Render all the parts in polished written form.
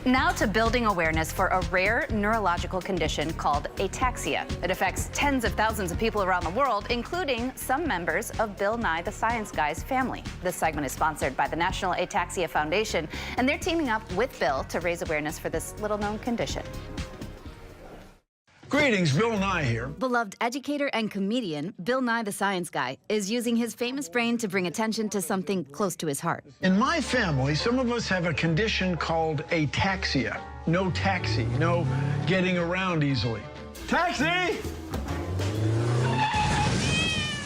Now to building awareness for a rare neurological condition called ataxia. It affects tens of thousands of people around the world, including some members of Bill Nye the Science Guy's family. This segment is sponsored by the National Ataxia Foundation, and they're teaming up with Bill to raise awareness for this little-known condition. Greetings, Bill Nye here. Beloved educator and comedian Bill Nye the Science Guy is using his famous brain to bring attention to something close to his heart. In my family, some of us have a condition called ataxia. No taxi, no getting around easily. Taxi!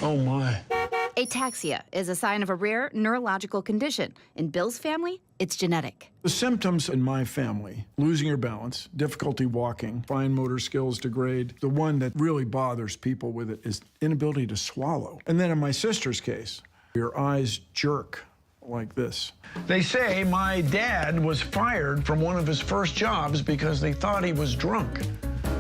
Oh my. Ataxia is a sign of a rare neurological condition. In Bill's family, it's genetic. The symptoms in my family: losing your balance, difficulty walking, fine motor skills degrade. The one that really bothers people with it is inability to swallow. And then in my sister's case, your eyes jerk like this. They say my dad was fired from one of his first jobs because they thought he was drunk.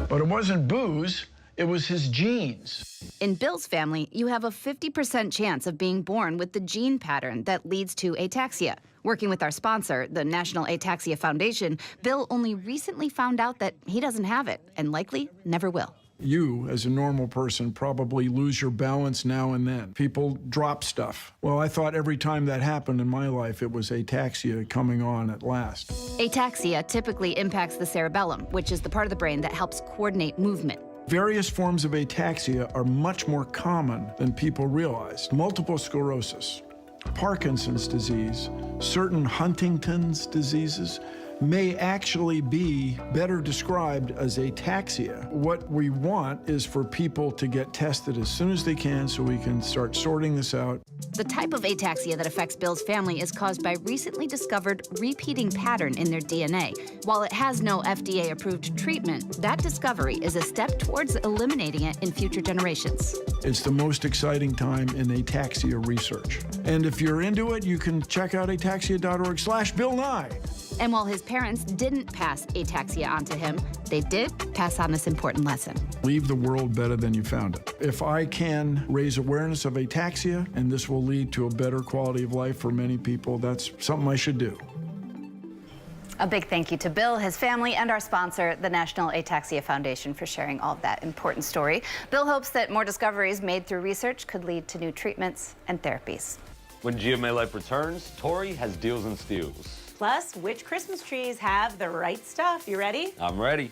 But it wasn't booze, it was his genes. In Bill's family, you have a 50% chance of being born with the gene pattern that leads to ataxia. Working with our sponsor, the National Ataxia Foundation, Bill only recently found out that he doesn't have it, and likely never will. You, as a normal person, probably lose your balance now and then. People drop stuff. Well, I thought every time that happened in my life, it was ataxia coming on at last. Ataxia typically impacts the cerebellum, which is the part of the brain that helps coordinate movement. Various forms of ataxia are much more common than people realize. Multiple sclerosis, Parkinson's disease, certain Huntington's diseases may actually be better described as ataxia. What we want is for people to get tested as soon as they can so we can start sorting this out. The type of ataxia that affects Bill's family is caused by recently discovered repeating pattern in their DNA. While it has no FDA-approved treatment, that discovery is a step towards eliminating it in future generations. It's the most exciting time in ataxia research. And if you're into it, you can check out ataxia.org/Bill Nye. And while his parents didn't pass ataxia onto him, they did pass on this important lesson. Leave the world better than you found it. If I can raise awareness of ataxia, and this will lead to a better quality of life for many people, that's something I should do. A big thank you to Bill, his family, and our sponsor, the National Ataxia Foundation, for sharing all of that important story. Bill hopes that more discoveries made through research could lead to new treatments and therapies. When GMA Life returns, Tori has deals and steals. Plus, which Christmas trees have the right stuff? You ready? I'm ready.